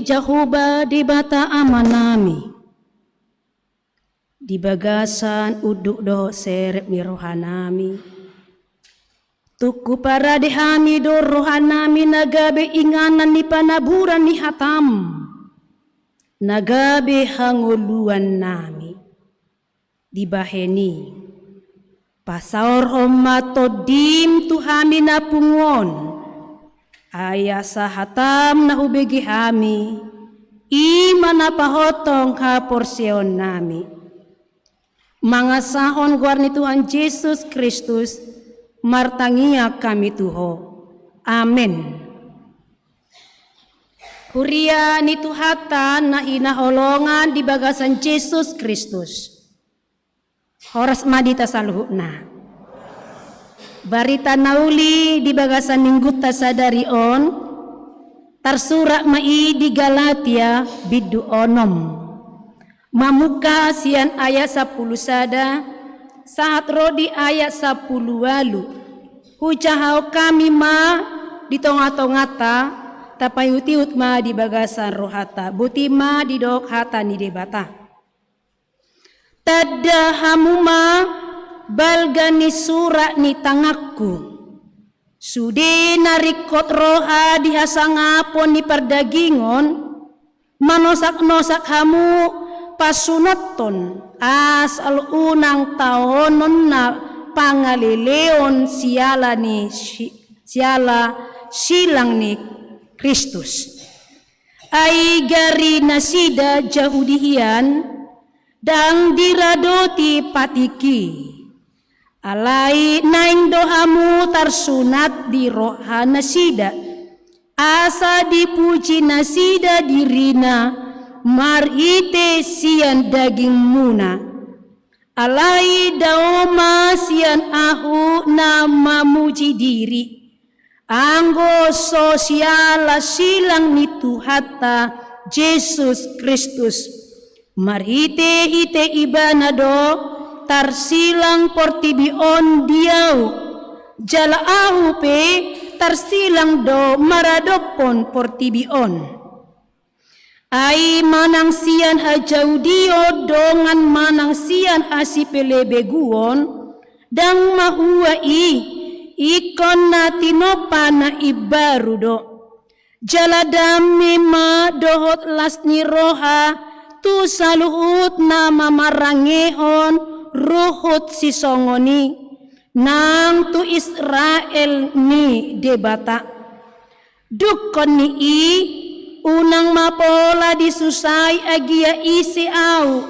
jahuba di bata amanami. Di bagasan uduk do serep mi rohanami. Tuku para dehami do rohanami nagabe inganan ni panaburan ni hatam. Nagabe hanguluan nami. Di baheni. Pasaor homato dim tuhami na pungon. Aya sa hatam na ubegi hami. Ima na pahotong ha porsyon nami. Mga sahon guar ni Tuhan Yesus Kristus, martangia kami Tuho. Amen. Huria ni Tuhatan na inaholongan di bagasan Yesus Kristus. Horas madita saluhna. Barita nauli di bagasan mingguta sadarion, tarsurak mai di Galatia bidu onom. Mamuka sian ayat 10 sada, saat rodi ayat 10 walu. Hujahau kami ma di tonga-tongata, tapayutiut ma di bagasan rohata, buti ma di dok hata ni debata. Tada hamuma balgani surak ni tangakku. Sude narikot roha dihasangapon ni perdagingon, manosak-nosak hamu pasunaton asal unang taonon na pangalileon siala silang ni Kristus. Ay gari nasida jahudihian dang diradoti patiki. Alai naing dohamu tarsunat di roha nasida. Asa dipuji nasida dirina marite sian daging muna. Alai daoma sian ahu na mamuji diri. Anggo sosiala silang ni Tuhata Yesus Kristus. Marite ite ibanado tarsilang portibion diau. Jala ahu pe tarsilang do maradopon portibion. Ai manang sian hajaudio dongan manang sian hasipelebeguon dang mahuai ikon na tinopa na ibarudo. Jaladami ma dohot lasni roha tu saluhut na mamarangehon ruhut sisongoni nang tu Israel ni debata. Dukon ni unang mapola disusay agia isi au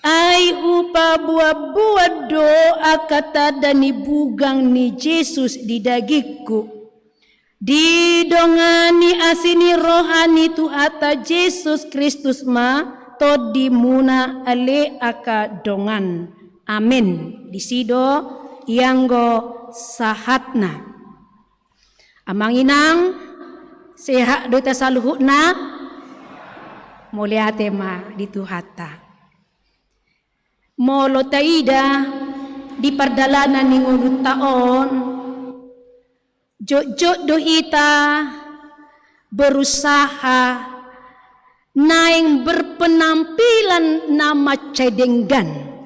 ay upa buah-buah do akatada ni bugang ni Jesus di dagikku. Di dongani asini rohani Tuhata Yesus Kristus ma to di muna ale aka dongan. Amin. Disido ianggo sahatna. Amanginang sehat do tasaluhna muliate ma di Tuhata. Molo taida di perdalanan ning ulut taon jok do ita berusaha naing berpenampilan nama cedenggan.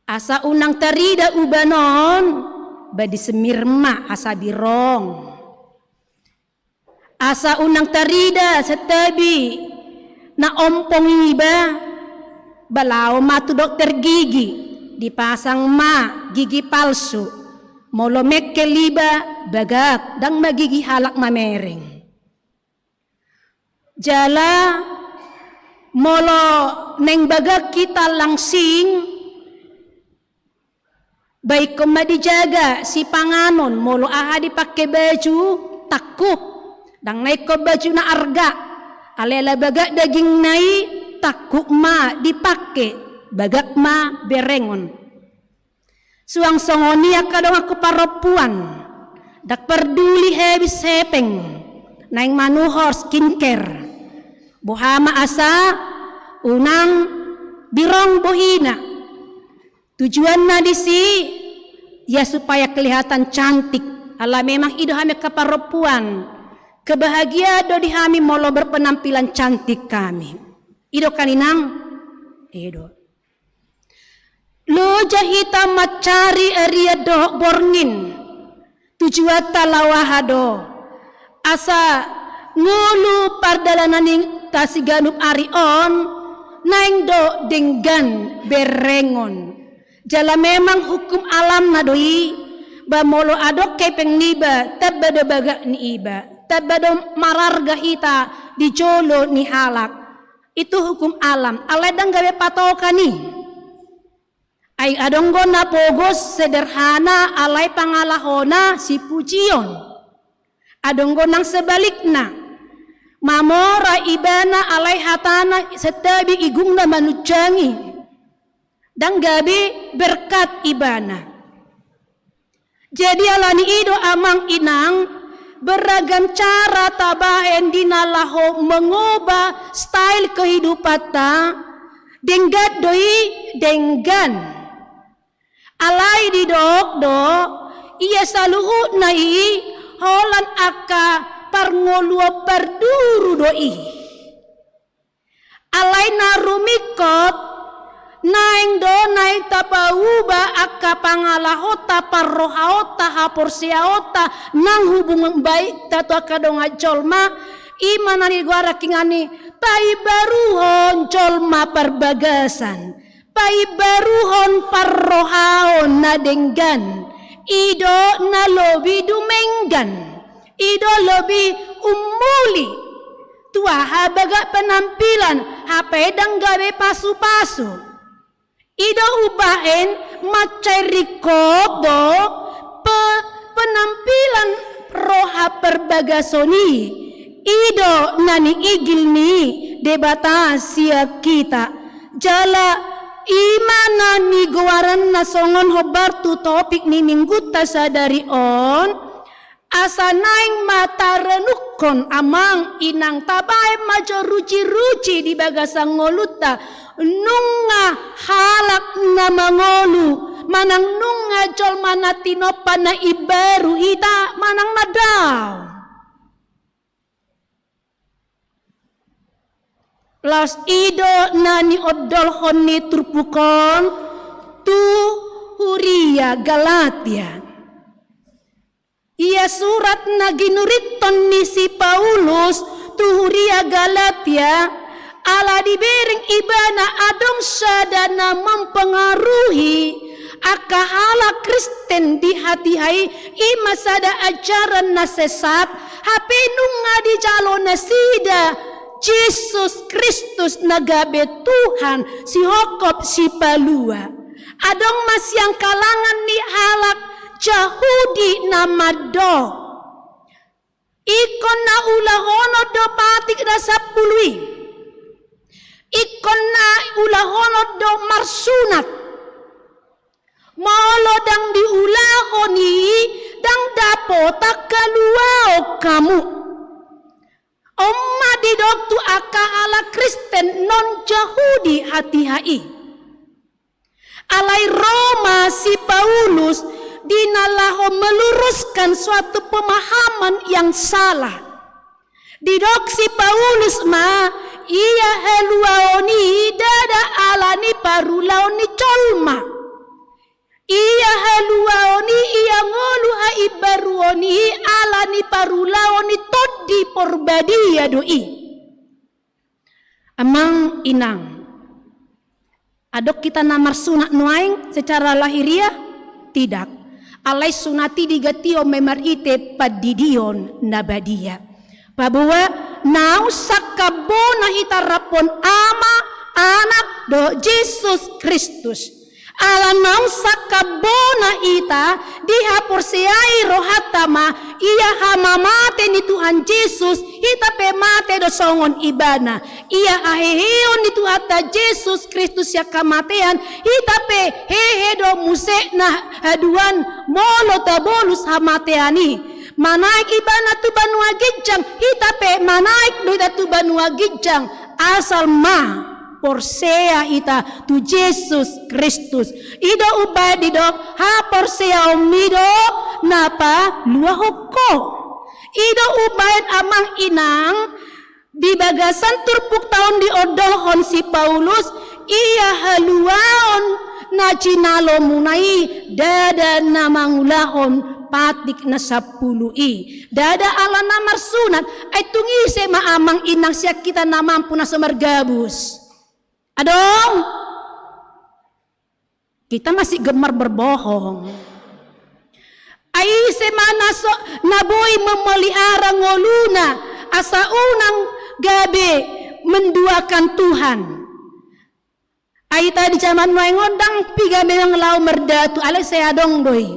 Asa unang tarida ubanon badi semirma asa birong. Asa unang tarida setabi na ompong iba balaw matu dokter gigi dipasang ma gigi palsu molomek keliba bagat dang magigi halak mamereng. Jala molo neng bagak kita langsing baik kumadijaga si panganon molo aha dipakai baju takuk dang naik ko baju na arga alela bagak daging nai takuk ma dipake bagak ma berengon suang songoni akadong aku parapuan dak perduli habis hepeng naing manuhor skincare bohama asa unang birong bohina tujuan na disi ya supaya kelihatan cantik ala memang ido hame kaparapuan kebahagiaan do dihami molo berpenampilan cantik kami. Ido kaninang, ido. Lo jahita macari area do borngin, tujuan talawahado. Asa ngulu pardalananing tasiganup arion, naing do denggan berengon. Jala memang hukum alam na doi, ba molo adok kay pengniba, tabado baga ni iba. Tabado mararga hita di jolo ni halak. Itu hukum alam. Aledang gawe patokan ni. Ay adonggo na pogos sederhana alay pangalahona si pujion. Adonggo nang sebalikna. Mamora ibana alay hatana setabi igung na manujangi. Dan gabi berkat ibana. Jadi alani ido amang inang beragam cara tabahen dinalaho mengubah style kehidupan ta denggat doi denggan alai di dok do ia saluhu nai holan aka parngolua perduru doi alai narumikot naing do naik tapauba akka pangalahota parrohaota haporsiaota nang hubungan baik tatu akadonga colma imanani guara kingani pai baruhon colma perbagasan pai baruhon parrohaon nadenggan ido na lobi dumenggan ido lobi umuli tua habaga penampilan hapedang gawe pasu-pasu ido ubahen macai rikodo penampilan roha perbagasoni ido nani igil ni debata sia kita jala imana ni guaran nasongon hobar tu topik ni minggu tasadari on asa naing mata renukon amang inang tabae majo ruci-ruci di bagasang ngoluta nunga halak na mangolu manang nunga jol mana tinopa na ibaru hita manang nadaw las ido nani odol honi turpukon tu huria Galatia ia surat na ginuriton ni si Paulus tu huria Galatia ala dibering ibana adong sadana mempengaruhi akahala Kristen di hati hai ima sada ajaran na sesat hape nunga di jalo na sida Yesus Kristus nagabe Tuhan si hokop si palua adong mas yang kalangan ni halak Yahudi namado ikon na ulahono do patik na sapului ikon na ulahonod do marsunat molo dang diulahoni dang dapo takaluao kamu omma di doktu akahala Kristen non Yahudi hati-hai alai Roma si Paulus dinalaho meluruskan suatu pemahaman yang salah di dok si Paulus ma ia heluaoni dada alani parulaoni colma ia heluaoni ia ngolu haibaruoni alani parulaoni todi porbadia doi amang inang adok kita namar sunat nuaing secara lahiriah tidak alai sunati digatio memarite padidion nabadia bahwa nau sakabona hitarapon ama anak do Yesus Kristus ala nau sakabona ita dihapursiai rohatama ia hamamate ni Tuhan Yesus ita pemate do songon ibana ia aheheon ni Tuhan Yesus Kristus ya kamatean ita pe hehe do musekna haduan molo tabolus hamateani manaik ibana tu banua gijang hitape manaik doida tu banua gijang asal ma porsea ita tu Yesus Kristus ido ubadi dok ha porsea omido napa lua hoko Ido ubayan amang inang di bagasan turpuk tahun di odohon si Paulus iya haluaon na cinalo munai dada na mangulahon patik na 10 dada ala namar sunat ay tungise maamang inang siya kita na mampu na sumargabus. Adong kita masih gemar berbohong. Ay semana naboy memelihara ngoluna asa unang gabi menduakan Tuhan. Ay tadi zaman noy ngondang piga menang lau merdatu alay saya dong doy.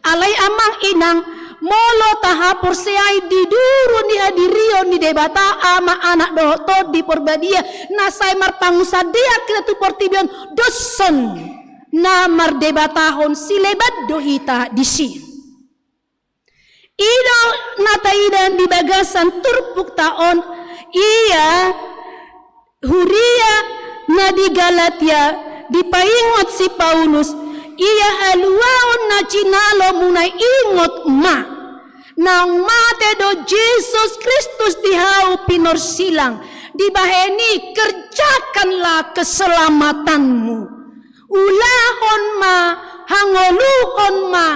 Alay amang inang molo tahapur seay diduru ni hadirion ni debata ama anak doto di porbadia nasay marpangusadia kita tu portibion doson na mardebatahon silebat dohita di sin. Ido nataidan di bagasan turpuk taon iya huria na di Galatia dipaingot si Paulus iya haluaon na cinalo munay ingot ma nang mate do Jesus Kristus dihau pinorsilang dibaheni kerjakanlah keselamatanmu ulahon ma hangoluhon ma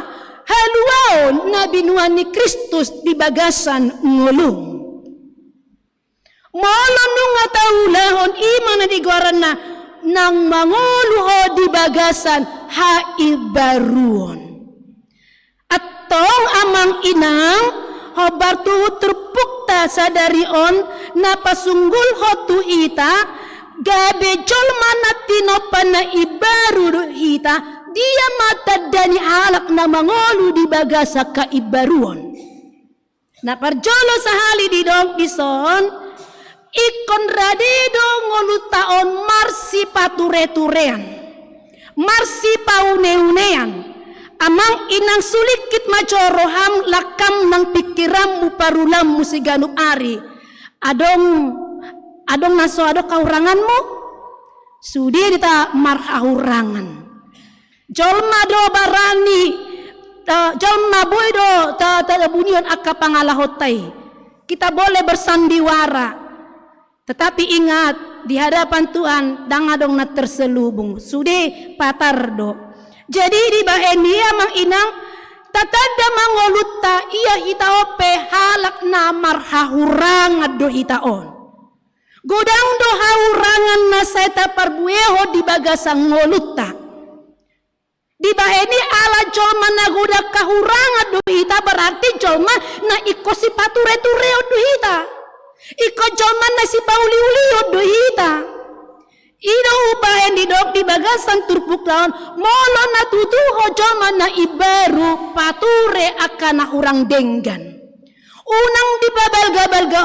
haluaon na binuan ni Kristus di bagasan ngulung. Molon nung ataulahon iman na digoran na nang manguluho di bagasan haibaruon. At tong amang inang hobar tu terpukta sadarion na pasunggul hotu ita gabe jolma na tinopan na ibaru hita dia mata dani halak na mangolu di bagasa kaibaruon. Na parjolo sahali di dong dison ikon radido ngolu taon marsi pature-turean marsi paune-unean amang inang sulikit macoroham lakam nang pikirammu parulammu siganu ari adong naso ado kauranganmu sudi dita marhahurangan jolma do barani jolma boy do ta bunyion akka pangalahotai kita boleh bersandiwara tetapi ingat di hadapan Tuhan dangadong na terselubung sude patardo. Jadi di bahenia mang inang tatada mangolutta iya hitaope halak na marhahurangan do hitaon. Godang do haurangan na seta parbueho di bagasang ngolutta. Di baheni ala jolma na goda kahurangan do hita berarti jolma na ikosi pature-tureo do hita. Iko jolman na si pauli-ulio dohita. Ida upahen di dok di bagasan turpuk taon molo na tutuho jolman na ibaru pature akan urang denggan. Unang di babalga-balga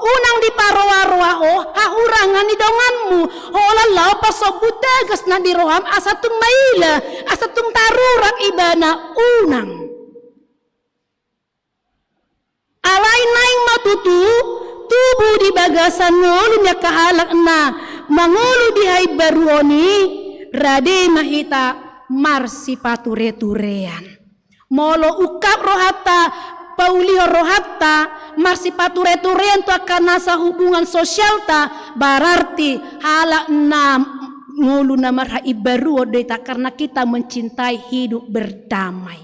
unang di paroa-roa haurangan ni donganmu. Holalao pasobut dagas na di roham asatung maila asatung tarurak ibana unang. Alay naing matutu tubuh di bagasan ngulu nya kahalak na mangulu di haibaruoni rade mahita marsi pature-turean molo ukap rohata pauliho rohata marsi pature-turean tu akan nasa hubungan sosial ta berarti halak na ngulu na marha ibaruo deta karena kita mencintai hidup berdamai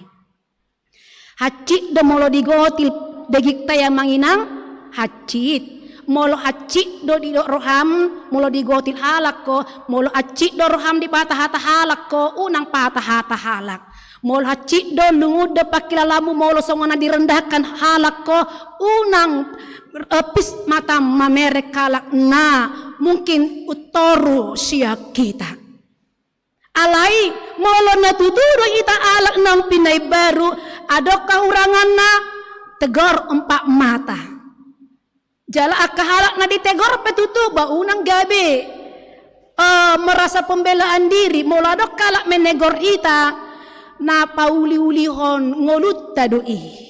hacik do molo digotil degik taya manginang hacit molo hacit do di roham molo digotil halak ko molo hacit do roham di patah hata halak ko unang patah hata halak molo hacit do lungud do pakilalamu molo songona direndahkan halak ko unang pis mata mamerek kalak na mungkin utoru siya kita alai molo na tuturo ita alak nang pinay baru adok kahurangan na tegor 4 mata jala akahalak na ditegor petutu ba unang gabi merasa pembelaan diri moladok kalak menegor ita na pauli-ulihon ngolut tadui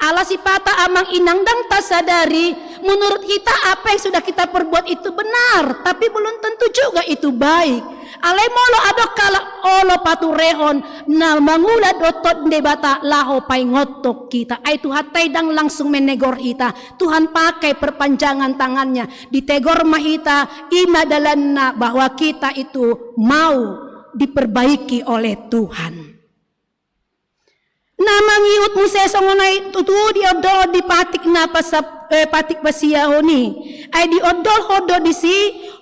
ala sipata amang inang dang tasadari menurut kita apa yang sudah kita perbuat itu benar tapi belum tentu juga itu baik Alay molo adok kala olo patureon na mangulat otot de bata laho pay ngotok kita. Ay Tuhan taydang langsung menegor kita. Tuhan pakai perpanjangan tangannya. Ditegor mahita imadalan na bahwa kita itu mau diperbaiki oleh Tuhan. Namangiut mo sa songonay tutu di odol di patik na patik pasiyaho ni ay di odol hodo di si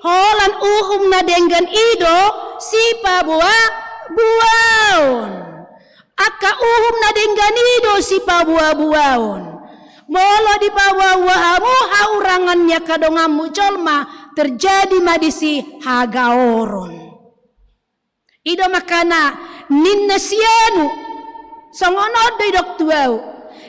holan uhum na denggan ido si buaon aka uhum na denggan ido si buaon molo di pawawahamu haurangannya kadongamu jolma terjadi madisi hagaoron ido makana ninna sianu songono didok tuau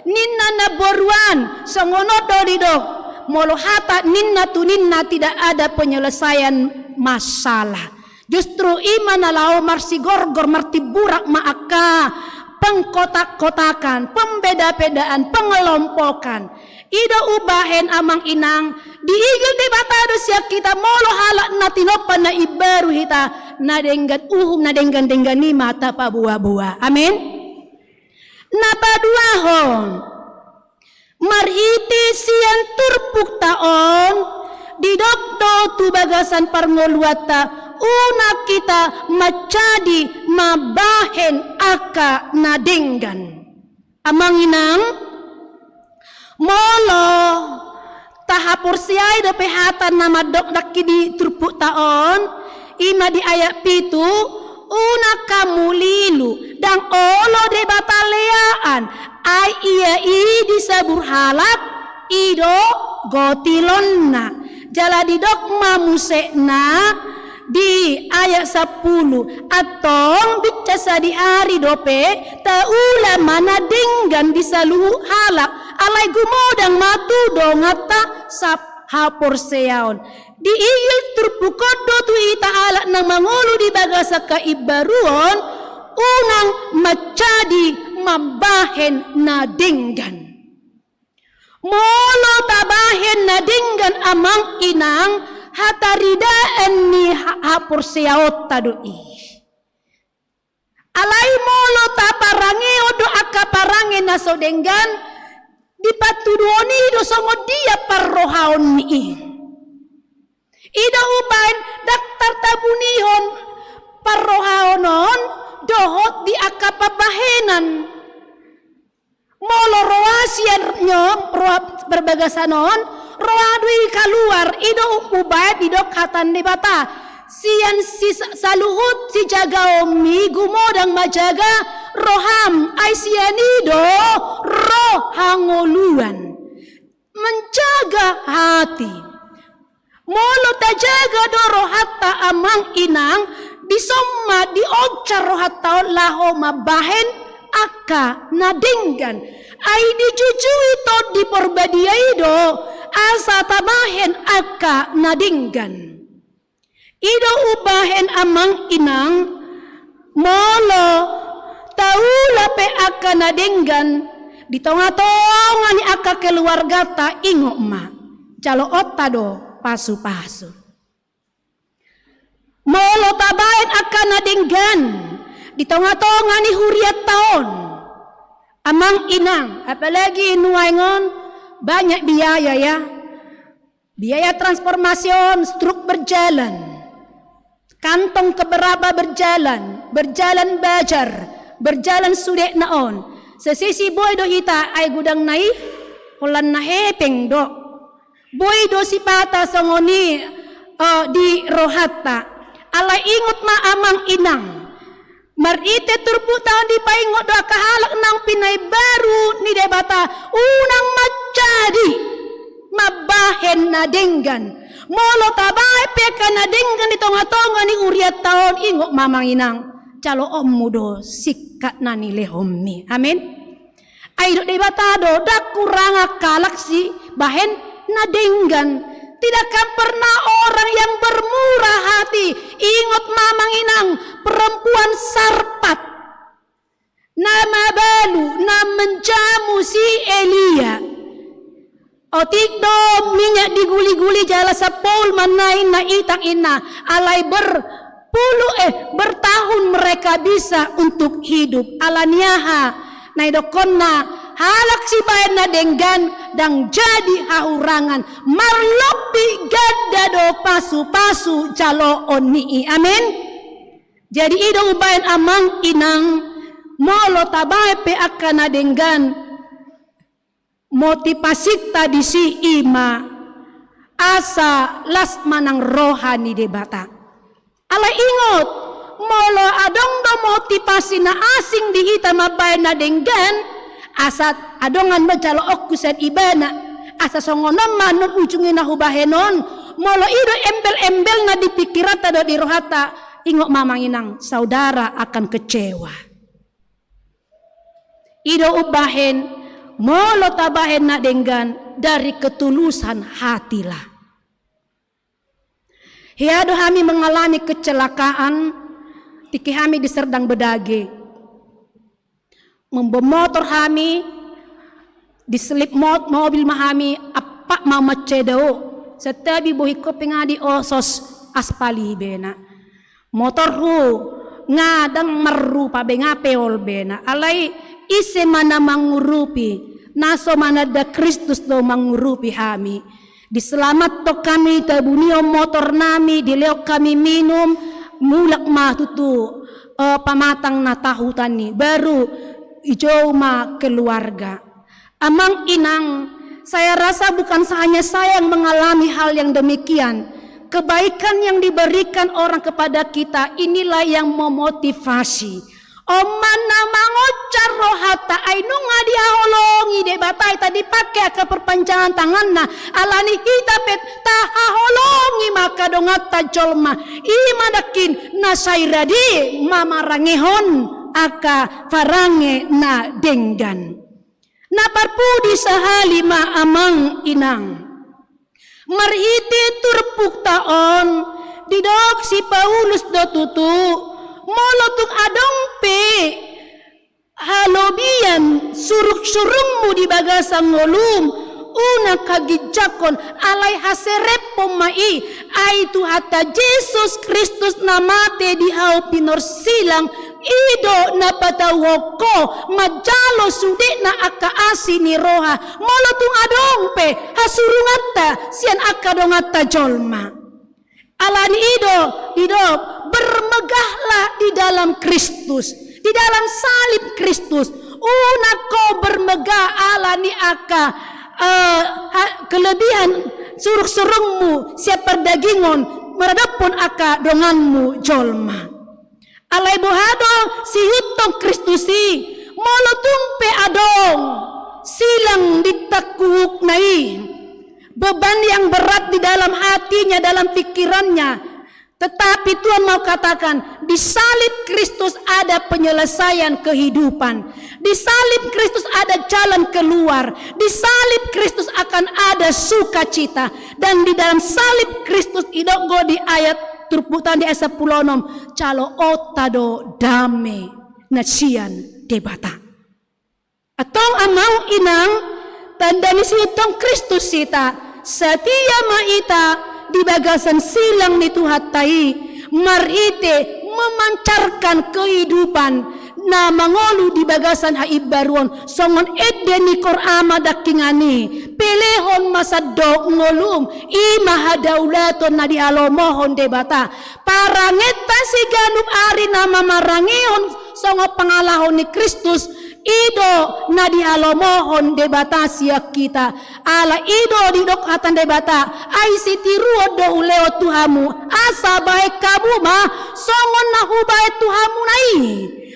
ninna na boruan songono didok molo hata ninna tu ninna tidak ada penyelesaian masalah. Justru iman alau marsi gorgor marti burak maaka pengkotak-kotakan, pembeda-bedaan, pengelompokan. Ida ubahen amang inang diigil di batado siya kita molo halak na tinopan na ibaru hita na denggan uhum na denggan ni mata pa buah-buah. Amin. Napaduahon mariti siyan turpuk taon didokdo tu bagasan parngoluata una kita macadi mabahen aka nadenggan amang inang molo tahapur siay da pehatan nama dok daki di turpuk taon ima di ayat pitu una kamulilu dang olo de bataleaan ay iya di sabur halak ido gotilonna jala di dok mamusekna di ayat 10 atong bicasa di hari dope taula mana denggan di saluhu halak alay gumodang matu dongata sap hapor seyaon diigil turpukodo tu itaala ng mangulu di bagasa kaibaruon unang macadi mabahen na dinggan molo tabahen na dinggan amang inang hataridaan ni hapor seyaot tadui alay molo taparange odo akaparange na so denggan dipatuduoni do songo dia parrohaon ni ida upain daktar tabunihon parrohaonon dohot di akapabahenan molo roasian nyom berbagasanon roadui kaluar ido ubain ido katan di bata sian si saluhut si jaga omi gumodang majaga roham ay sianido rohangoluan menjaga hati molo tajaga do rohatta amang inang disomma diogcar rohatta laho mabahen aka nadinggan ay dijujui to di porbadiaido asa tabahen aka nadinggan ido ubahen amang inang molo taula pe aka nadinggan di tonga-tonga ni aka keluarga ta ingok ma calo otta do pasu-pasu molo tabain aka nadinggan di tonga-tonga ni huriat taon amang inang apalagi nuaingon banyak biaya ya biaya transformasi struk berjalan kantong keberapa berjalan bajar berjalan sudek naon sesisi boy do hita ay gudang nai ulan na hepeng do boy do si pata songoni di rohatta ala ingot ma amang inang marite turpu taon di paingot do kahalak nang pinay baru ni debata unang macadi mabahen na denggan molo tabay peka na denggan itong atonga ni uriat taon ingot mamang inang calo omudo sikat na nilehommi amin ay do debatado dak kurang galaksi bahen na denggan tidak akan pernah orang yang bermurah hati ingot mamang inang perempuan sarpat nama balu na menjamu si Elia otik do minyak diguli-guli jala sapol manain na itang ina alay bertahun mereka bisa untuk hidup. Alaniaha naidokonna halak si bayan na denggan dang jadi haurangan marlopi gadado pasu-pasu jaloon ni. Amin. Jadi ido ubayan amang inang molo tabay pe akan na denggan motivasi tadi si ima asa las manang rohani debata. Ala ingot molo adong do motivasi na asing di ita mabayan na denggan asat adongan majalo okusan ibana asa songonon manun ujungin na hubahenon molo ido embel-embel na dipikirata do di rohata ingot mamanginang saudara akan kecewa. Ido ubahen molo tabahen na denggan dari ketulusan hatilah. Hiado kami mengalami kecelakaan, tiki kami diserdang bedage. Membawa motor kami, diselip mobil mahami, apa mama cedo. Setabi bohi kopi ngadi osos aspali bena. Motor hu ngadang merupa bengapeol bena. Alai ise mana mangurupi, naso mana da Kristus do mangurupi kami. Diselamat to kami tabunio motor nami dileo kami minum mulak matutu pamatang na tahutan ni baru ijo ma keluarga. Amang inang, saya rasa bukan hanya saya yang mengalami hal yang demikian. Kebaikan yang diberikan orang kepada kita inilah yang memotivasi. Omana mangocar rohata ainunga diaholongi de batai tadi pakai ke perpanjangan tangan na alani kita pet taholongi maka dongata jolma imadakin nasairadi mamarangehon aka farange na denggan na parpudi sahalima amang inang mariti turpuk taon didok si Paulus do tutu molotung adong pe halobian suruk-surungmu di bagasang ngolum una kagijakon alai haserepo mai aitu hatta Jesus Kristus namate di hau pinor silang ido na patawoko majalo sude na aka asini roha molotung adong pe hasurungata sian aka dongata jolma. Alani ido bermegahlah di dalam Kristus, di dalam salib Kristus. Una kau bermegah alani aka kelebihan suruk-surungmu siap perdagingon meredapun aka donganmu jolma. Alai bohado si hutong Kristusi molotung pe adong silang ditakuk nai. Beban yang berat di dalam hatinya, dalam pikirannya. Tetapi Tuhan mau katakan, di salib Kristus ada penyelesaian kehidupan. Di salib Kristus ada jalan keluar. Di salib Kristus akan ada sukacita. Dan di dalam salib Kristus idokgo di ayat turputan di ayat 10 calo otado dame nasian debata. Atong amang inang tanda misi utong Kristus sita setia maita di bagasan silang ni Tuhatai marite memancarkan kehidupan na mangolu di bagasan haibaruan songon edeni kor ama dakingani pelehon masadok ngolum ima hadaulaton na dialomohon debata parangeta si ganup ari nama marangihon songo pangalahon ni Kristus ido na dialomohon debata siak kita ala ido didok hatan debata ai sitiruo do uleo Tuhamu asa baik kamu ma songon na hubae Tuhamu nai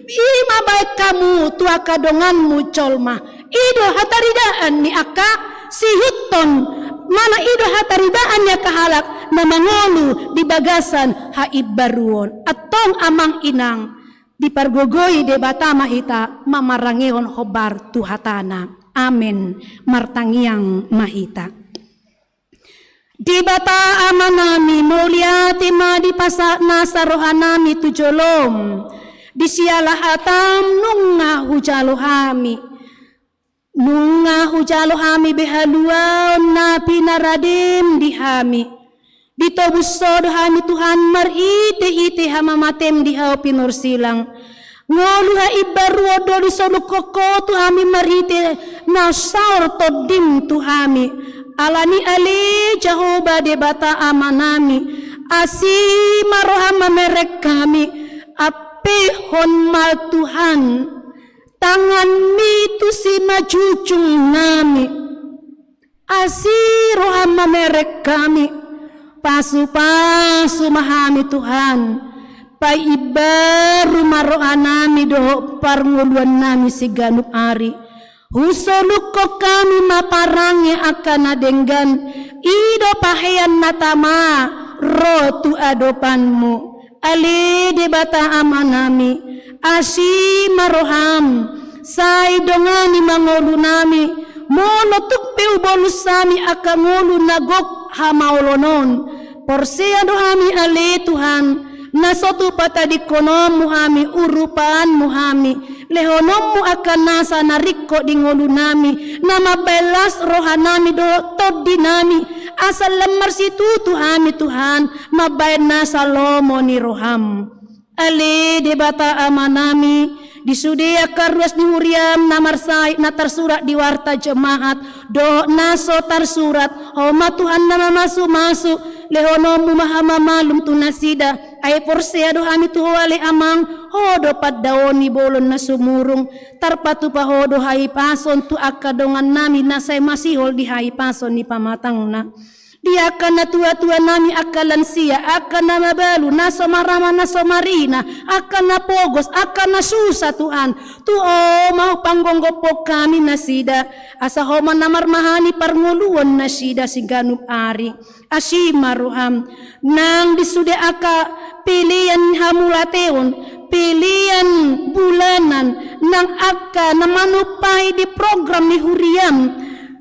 ima baik kamu tua kadonganmu colma ido hataridaan ni aka si huton mana ido hataridaan ya kahalak na mangolu di bagasan haibaruon atong amang inang di pargogoi debata mahita mamarangehon hobar tuhatana amin martangiang mahita di bata amanami mulyati ma di pasa nasarohanami tujolom di sialah hatam nunga hujalohami behalua na pinaradim dihami Ditobus sodo hami Tuhan marite hamamatem di hau pinor silang. Ngoluha ibaru doli sodo koko Tuhami marite na saur todim Tuhami. Alani ali Jehovah debata amanami. Asi marohama merek kami. Ape honmal Tuhan. Tangan mitu si majucung nami. Asi rohama merek kami. Pasu-pasu mahami Tuhan. Pai ibaru maroanami do parnguluan nami si ganup ari. Husoluko kami maparangi akan adenggan. Ido pahean natama rotu adopanmu. Ali debata amanami. Asi maroham. Sai dongani mangolu nami. Mono tukpeu bolusami akangulu nagok hamaolonon. Porsia dohami ale Tuhan. Nasotu patadi konom muhami urupan muhami. Lehonomu akan nasa nariko di ngolu nami. Nama belas rohanami do todinami. Asal lemar situ Tuhami Tuhan. Mabayan nasa lomo ni roham. Ale debata amanami. Di Sudea karwas di Huriam namar sai na tersurat di warta jemaat do naso tersurat homa Tuhan nama masu lehonomu mahama malum tunasida ay porsea do hami tuwale amang hodo paddaoni bolon na sumurung tarpatu pahodo hai pason tu akadongan nami nasay masihol di hai pason ni pamatang na. Dia akan na tua-tua nami akalan siya, akan na mabalu, naso marama, naso marina, akan na pogos, akan na susa Tuhan. Tuo mau panggonggopok kami na sida, asa homan na marmahani parnguluan na sida si ganup ari. Asi maruham, nang disude aka pilihan hamulateon, pilihan bulanan, nang aka na manupay di program ni Huriam.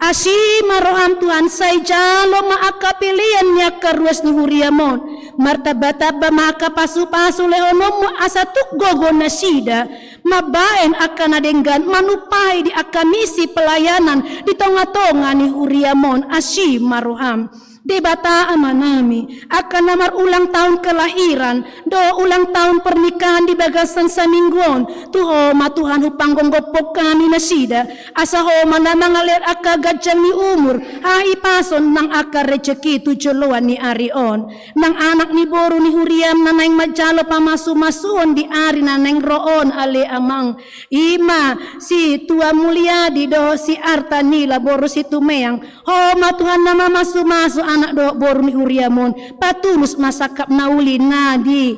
Asi maroham Tuhan say jalo maakapilian niya karuas ni Huriamon. Martabataba makapasu-pasu lehonomu asa tukgogo na sida. Mabaen akan adenggan manupay di akamisi pelayanan di tonga-tonga ni Huriamon. Asi maroham. Debata amanami akan namar ulang tahun kelahiran do ulang tahun pernikahan di bagasan sa mingguon tuho matuhan hupanggong gopok kami nasida asa ho manangalir aka gajang ni umur hai pason nang aka rezeki tujuluan ni arion nang anak ni boru ni Huriam nanang majalo pamasu-masuon di ari nanang roon ale amang ima si tua mulia di do si arta nila boru si tumeang ho matuhan nama masu-masu anak do boru ni Huriamon patulus masakap nauli na di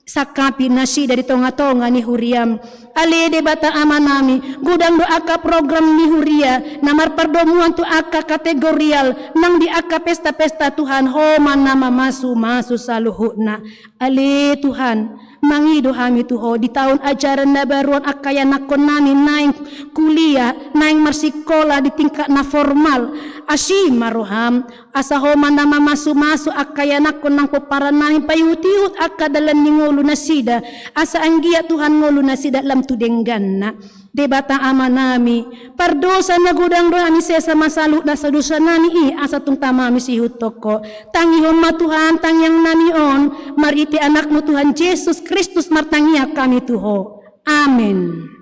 sakapi nasi dari tonga-tonga ni Huriam ali debata amanami gudang do aka program ni Huria namar perdomuan tu aka kategorial nang di aka pesta-pesta Tuhan homan nama masu saluhutna ali Tuhan mangido hami tuho di tahun ajaran na baruan akaya nakon nami naing kuliah naing marsikola di tingkat na formal asi maroham asa homan nama masu akaya nakon nang peparan naing payutihut akadalan ni ngulu nasida asa anggia Tuhan ngulu nasida lam tudenggan na debata amanami pardosa na gudang rohani sesa masalu na sa dosa nami asa tung tamami si hutoko tangihon ma Tuhan tangyang nami on mariti anakmu Tuhan Yesus Kristus martangia kami tuho amen.